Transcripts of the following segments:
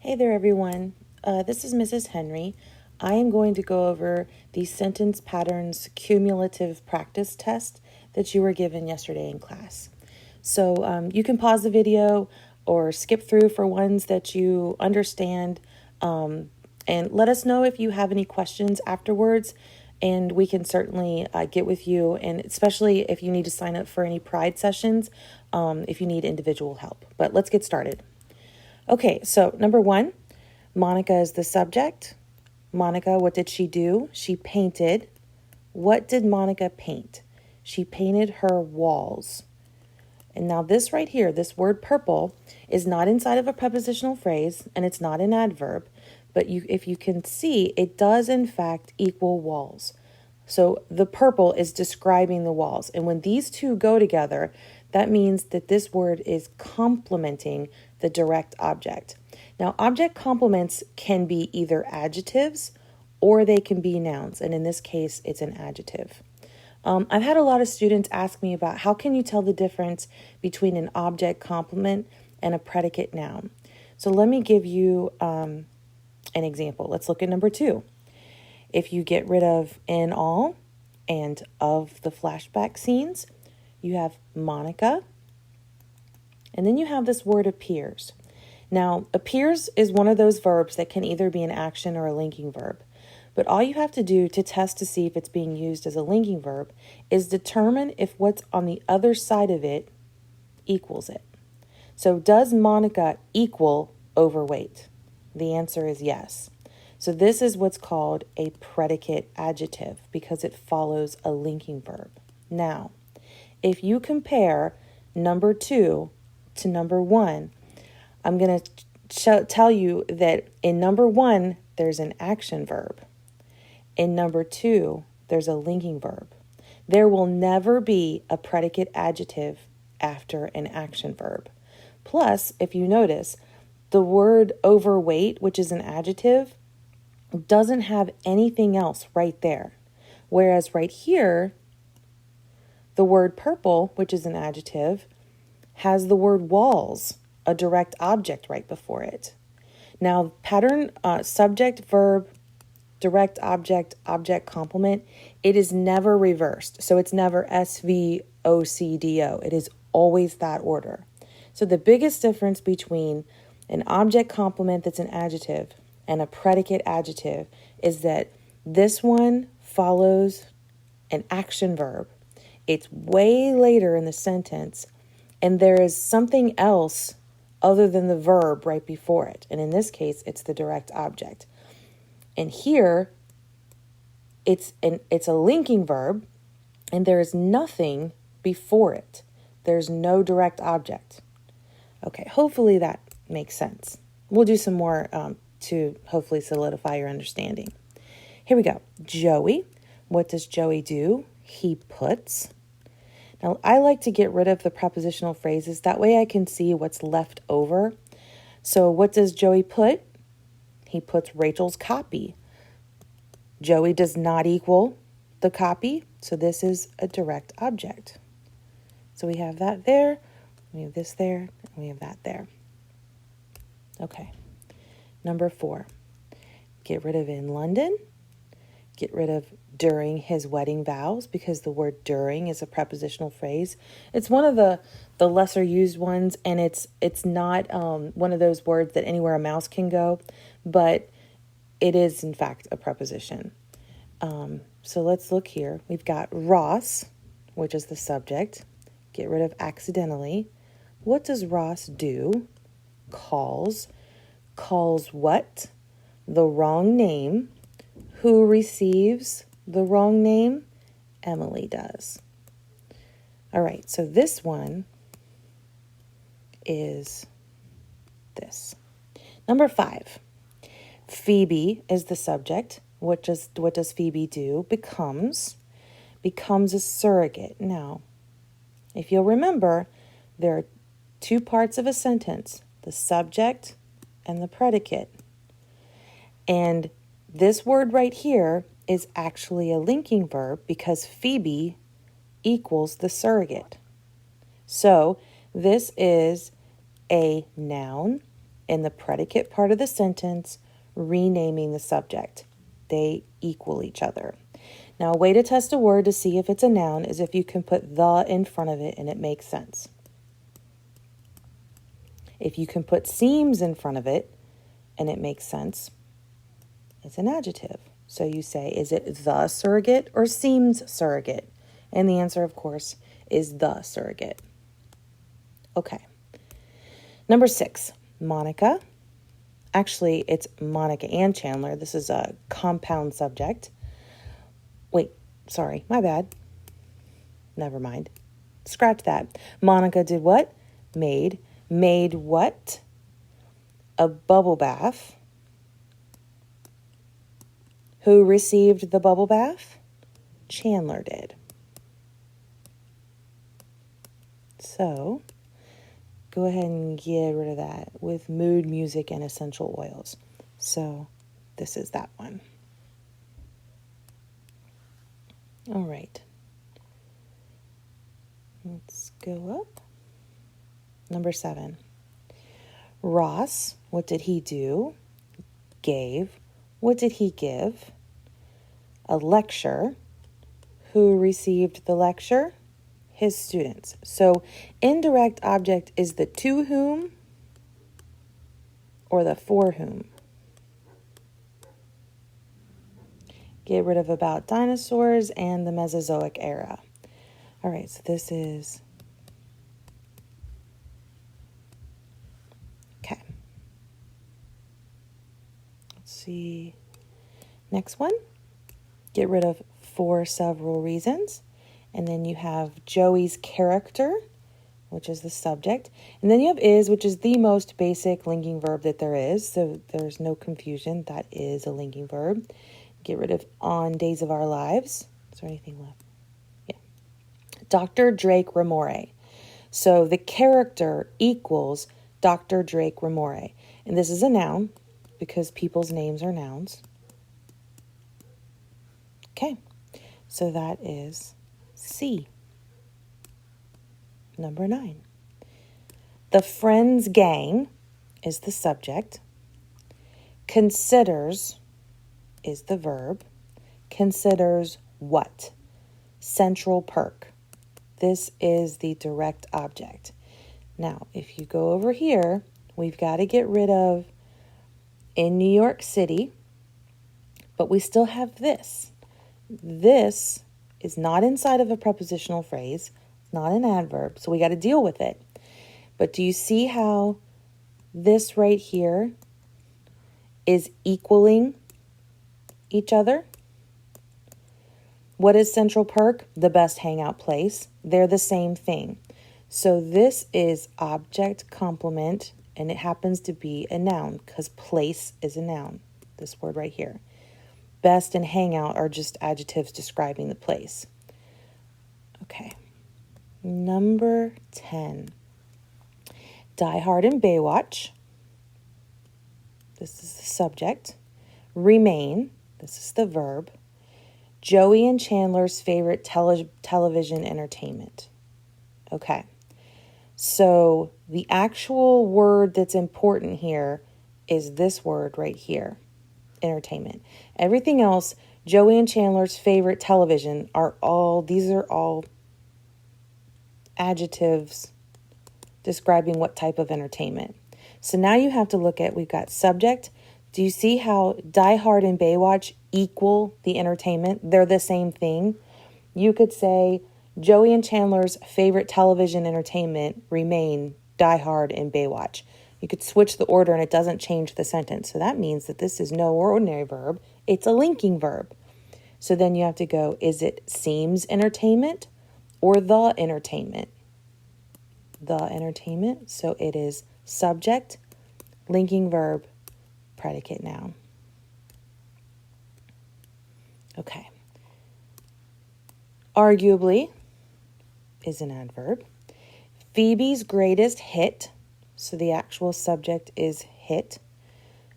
Hey there, everyone. This is Mrs. Henry. I am going to go over the sentence patterns cumulative practice test that you were given yesterday in class. So you can pause the video or skip through for ones that you understand, and let us know if you have any questions afterwards, and we can certainly get with you, and especially if you need to sign up for any Pride sessions, if you need individual help. But let's get started. Okay, so number one, Monica is the subject. Monica, what did she do? She painted. What did Monica paint? She painted her walls. And now this right here, this word purple, is not inside of a prepositional phrase, and it's not an adverb, but if you can see, it does in fact equal walls. So the purple is describing the walls. And when these two go together, that means that this word is complementing the direct object. Now, object complements can be either adjectives or they can be nouns. And in this case, it's an adjective. I've had a lot of students ask me about how can you tell the difference between an object complement and a predicate noun. So let me give you an example. Let's look at number two. If you get rid of in all and of the flashback scenes, you have Monica, and then you have this word appears. Now, appears is one of those verbs that can either be an action or a linking verb. But all you have to do to test to see if it's being used as a linking verb is determine if what's on the other side of it equals it. So does Monica equal overweight? The answer is yes. So this is what's called a predicate adjective because it follows a linking verb. Now, if you compare number two to number one, I'm going to tell you that in number one, there's an action verb. In number two, there's a linking verb. There will never be a predicate adjective after an action verb. Plus, if you notice, the word overweight, which is an adjective, doesn't have anything else right there. Whereas right here, the word purple, which is an adjective, has the word walls, a direct object right before it. Now, pattern, subject, verb, direct object, object complement, it is never reversed. So it's never SVOCDO. It is always that order. So the biggest difference between an object complement that's an adjective and a predicate adjective is that this one follows an action verb. It's way later in the sentence, and there is something else other than the verb right before it. And in this case, it's the direct object. And here, it's a linking verb, and there is nothing before it. There's no direct object. Okay, hopefully that makes sense. We'll do some more to hopefully solidify your understanding. Here we go. Joey. What does Joey do? He puts. Now, I like to get rid of the prepositional phrases. That way I can see what's left over. So what does Joey put? He puts Rachel's copy. Joey does not equal the copy, so this is a direct object. So we have that there, we have this there, and we have that there. Okay, number 4. Get rid of in London. Get rid of during his wedding vows because the word during is a prepositional phrase. It's one of the lesser used ones, and it's not one of those words that anywhere a mouse can go, but it is in fact a preposition. So let's look here. We've got Ross, which is the subject. Get rid of accidentally. What does Ross do? Calls. Calls what? The wrong name. Who receives the wrong name? Emily does. All right, so this one is this. Number 5. Phoebe is the subject. What does Phoebe do? Becomes a surrogate. Now, if you'll remember, there are 2 parts of a sentence, the subject and the predicate. And this word right here is actually a linking verb because Phoebe equals the surrogate. So this is a noun, in the predicate part of the sentence, renaming the subject. They equal each other. Now, a way to test a word to see if it's a noun is if you can put the in front of it and it makes sense. If you can put seems in front of it and it makes sense, it's an adjective. So you say, is it the surrogate or seems surrogate? And the answer, of course, is the surrogate. Okay. Number 6, Monica. Actually, it's Monica and Chandler. This is a compound subject. Wait, sorry, my bad. Never mind. Scratch that. Monica did what? Made what? A bubble bath. Who received the bubble bath? Chandler did. So, go ahead and get rid of that with mood, music, and essential oils. So, this is that one. All right. Let's go up. Number 7. Ross, what did he do? Gave. What did he give? A lecture. Who received the lecture? His students. So indirect object is the to whom or the for whom. Get rid of about dinosaurs and the Mesozoic era. All right, so this is... Okay. Let's see. Next one. Get rid of for several reasons. And then you have Joey's character, which is the subject. And then you have is, which is the most basic linking verb that there is. So there's no confusion. That is a linking verb. Get rid of on Days of Our Lives. Is there anything left? Yeah. Dr. Drake Ramore. So the character equals Dr. Drake Ramore. And this is a noun because people's names are nouns. Okay. So that is C. Number 9. The friends gang is the subject. Considers is the verb. Considers what? Central Perk. This is the direct object. Now, if you go over here, we've got to get rid of in New York City, but we still have this. This is not inside of a prepositional phrase. It's not an adverb, so we got to deal with it. But do you see how this right here is equaling each other? What is Central Perk? The best hangout place. They're the same thing. So this is object complement, and it happens to be a noun because place is a noun. This word right here. Best and hangout are just adjectives describing the place. Okay. Number 10. Die Hard and Baywatch. This is the subject. Remain. This is the verb. Joey and Chandler's favorite television entertainment. Okay. So the actual word that's important here is this word right here. Entertainment. Everything else, Joey and Chandler's favorite television these are all adjectives describing what type of entertainment. So now you have to look at, we've got subject. Do you see how Die Hard and Baywatch equal the entertainment? They're the same thing. You could say Joey and Chandler's favorite television entertainment remain Die Hard and Baywatch. You could switch the order and it doesn't change the sentence. So that means that this is no ordinary verb. It's a linking verb. So then you have to go, is it seems entertainment or the entertainment? The entertainment. So it is subject, linking verb, predicate noun. Okay. Arguably is an adverb. Phoebe's greatest hit. So the actual subject is hit.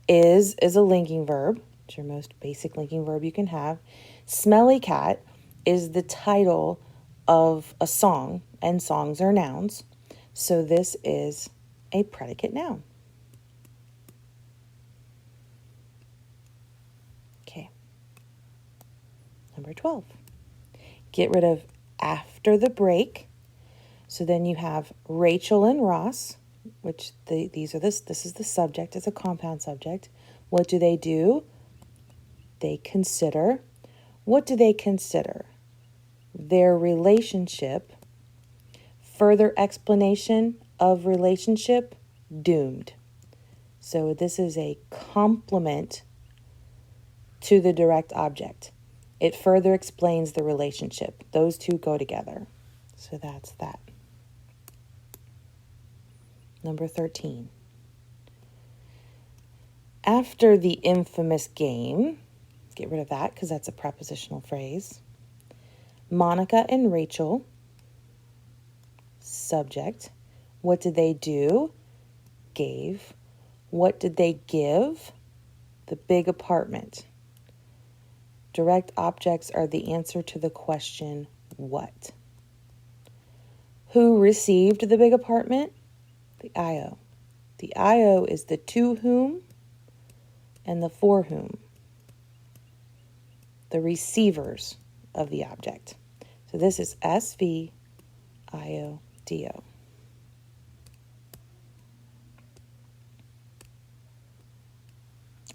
Is a linking verb. It's your most basic linking verb you can have. Smelly cat is the title of a song, and songs are nouns. So this is a predicate noun. Number 12. Get rid of after the break. So then you have Rachel and Ross, which this is the subject, it's a compound subject. What do? They consider. What do they consider? Their relationship. Further explanation of relationship, doomed. So this is a complement to the direct object. It further explains the relationship. Those two go together. So that's that. Number 13. After the infamous game, get rid of that because that's a prepositional phrase. Monica and Rachel, subject. What did they do? Gave. What did they give? The big apartment. Direct objects are the answer to the question, what? Who received the big apartment? The IO. The IO is the to whom and the for whom. The receivers of the object. So this is SVIODO.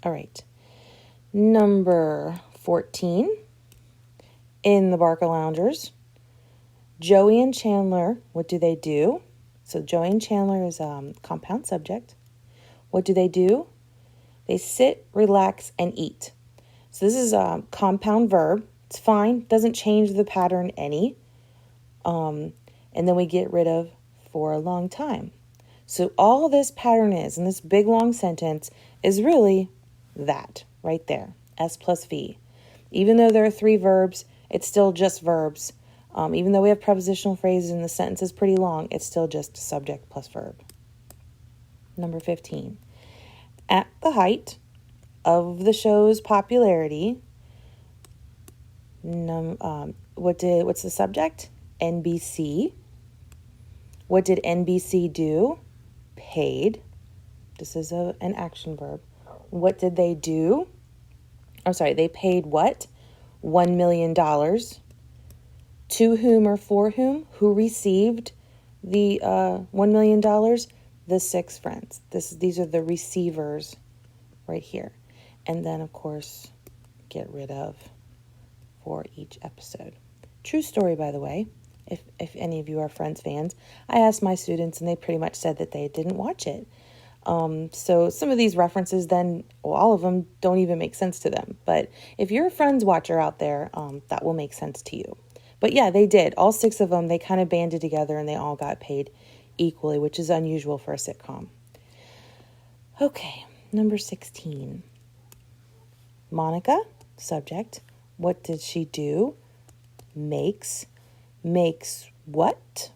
All right. Number 14. In the Barca Loungers, Joey and Chandler, what do they do? So Joey and Chandler is a compound subject. What do? They sit, relax, and eat. So this is a compound verb. It's fine. Doesn't change the pattern any. And then we get rid of for a long time. So all this pattern is, in this big long sentence, is really that right there. S plus V. Even though there are 3 verbs, it's still just verbs. Even though we have prepositional phrases and the sentence is pretty long, it's still just subject plus verb. Number 15. At the height of the show's popularity, what's the subject? NBC. What did NBC do? Paid. This is an action verb. What did they do? They paid what? $1 million. To whom or for whom? Who received the $1 million? The 6 friends. These are the receivers right here. And then, of course, get rid of for each episode. True story, by the way. If any of you are Friends fans, I asked my students and they pretty much said that they didn't watch it. So some of these references all of them don't even make sense to them. But if you're a Friends watcher out there, that will make sense to you. But yeah, they did. All 6 of them, they kind of banded together and they all got paid equally, which is unusual for a sitcom. Okay, number 16. Monica, subject. What did she do? Makes. Makes what?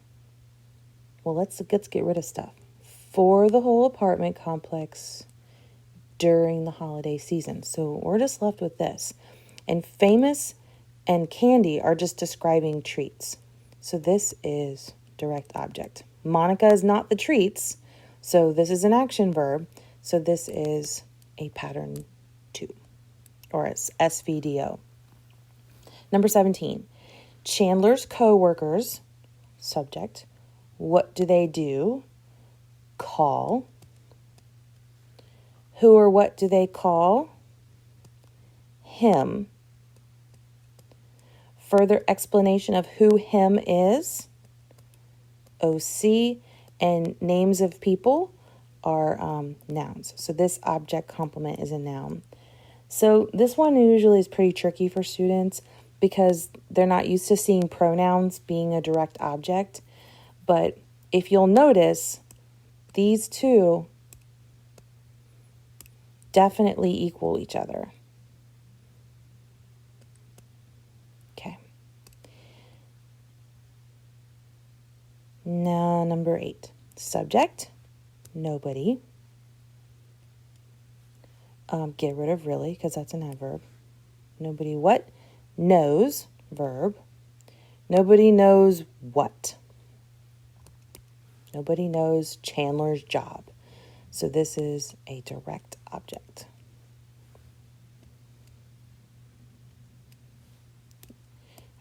Well, let's get rid of stuff. For the whole apartment complex during the holiday season. So we're just left with this. And famous and candy are just describing treats. So this is direct object. Monica is not the treats. So this is an action verb. So this is a pattern 2. Or it's SVDO. Number 17. Chandler's co-workers, subject. What do they do? Call. Who or what do they call? Him. Further explanation of who him is? OC. And names of people are nouns. So this object complement is a noun. So this one usually is pretty tricky for students because they're not used to seeing pronouns being a direct object. But if you'll notice, these two definitely equal each other. Okay. Now, number 8. Subject, nobody. Get rid of really, because that's an adverb. Nobody what? Knows, verb. Nobody knows what? Nobody knows Chandler's job. So this is a direct object.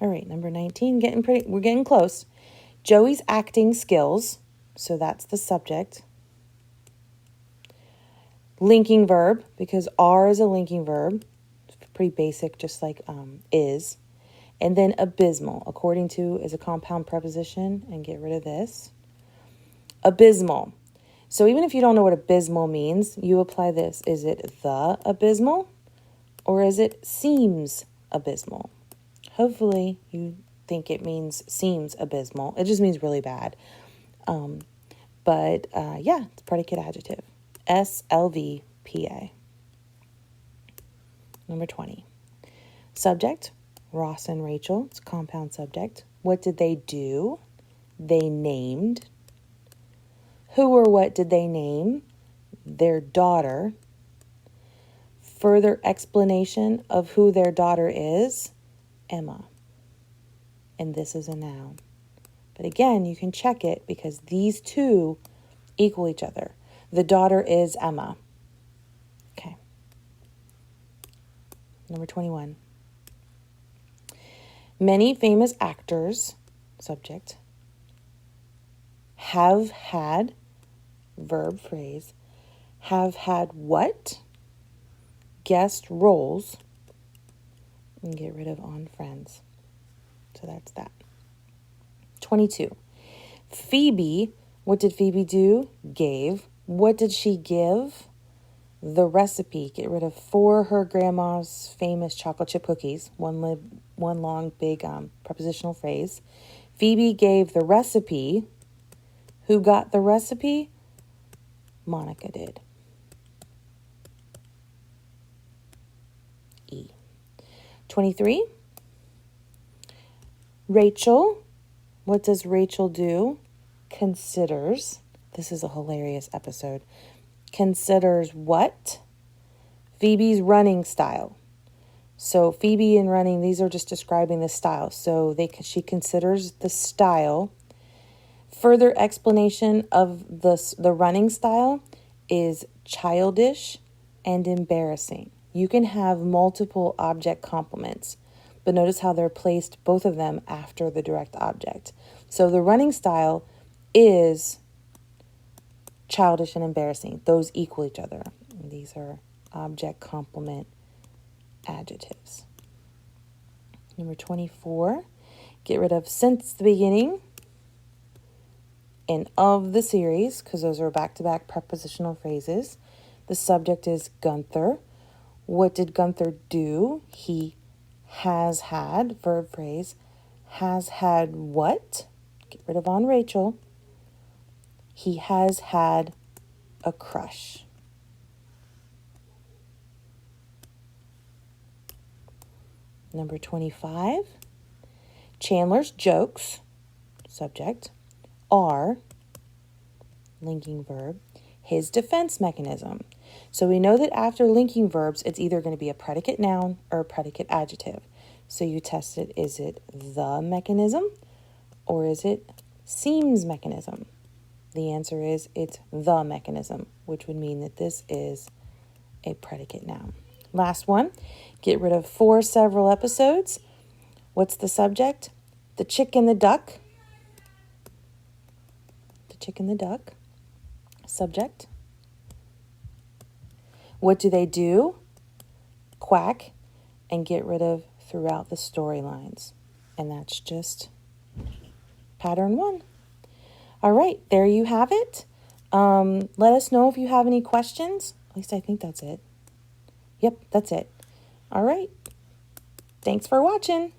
All right, number 19, we're getting close. Joey's acting skills, so that's the subject. Linking verb, because are is a linking verb. It's pretty basic, just like is. And then abysmal, according to is a compound preposition, and get rid of this. Abysmal. So even if you don't know what abysmal means, you apply this. Is it the abysmal or is it seems abysmal? Hopefully you think it means seems abysmal. It just means really bad. But it's predicate adjective. SLVPA. Number 20. Subject, Ross and Rachel. It's a compound subject. What did they do? They named. Who or what did they name? Their daughter. Further explanation of who their daughter is? Emma. And this is a noun. But again, you can check it because these two equal each other. The daughter is Emma. Okay. Number 21. Many famous actors, subject, have had, verb phrase, have had what? Guest roles. And get rid of on Friends. So that's that. 22. Phoebe, what did Phoebe do? Gave. What did she give? The recipe. Get rid of for her grandma's famous chocolate chip cookies. One long big prepositional phrase. Phoebe gave the recipe. Who got the recipe? Monica did. E. 23. Rachel. What does Rachel do? Considers. This is a hilarious episode. Considers what? Phoebe's running style. So Phoebe and running, these are just describing the style. So she considers the style. Further explanation of the running style is childish and embarrassing. You can have multiple object complements, but notice how they're placed, both of them, after the direct object. So the running style is childish and embarrassing. Those equal each other. These are object complement adjectives. Number 24, get rid of since the beginning and of the series, because those are back-to-back prepositional phrases. The subject is Gunther. What did Gunther do? He has had, verb phrase, has had what? Get rid of on Rachel. He has had a crush. Number 25, Chandler's jokes, subject, are, linking verb, his defense mechanism. So we know that after linking verbs, it's either going to be a predicate noun or a predicate adjective. So you test it, is it the mechanism or is it seems mechanism? The answer is it's the mechanism, which would mean that this is a predicate noun. Last one, get rid of for several episodes. What's the subject? The chick and the duck. The chick and the duck. Subject. What do they do? Quack, and get rid of throughout the storylines. And that's just pattern 1. All right, there you have it. Let us know if you have any questions. At least I think that's it. Yep, that's it. All right. Thanks for watching.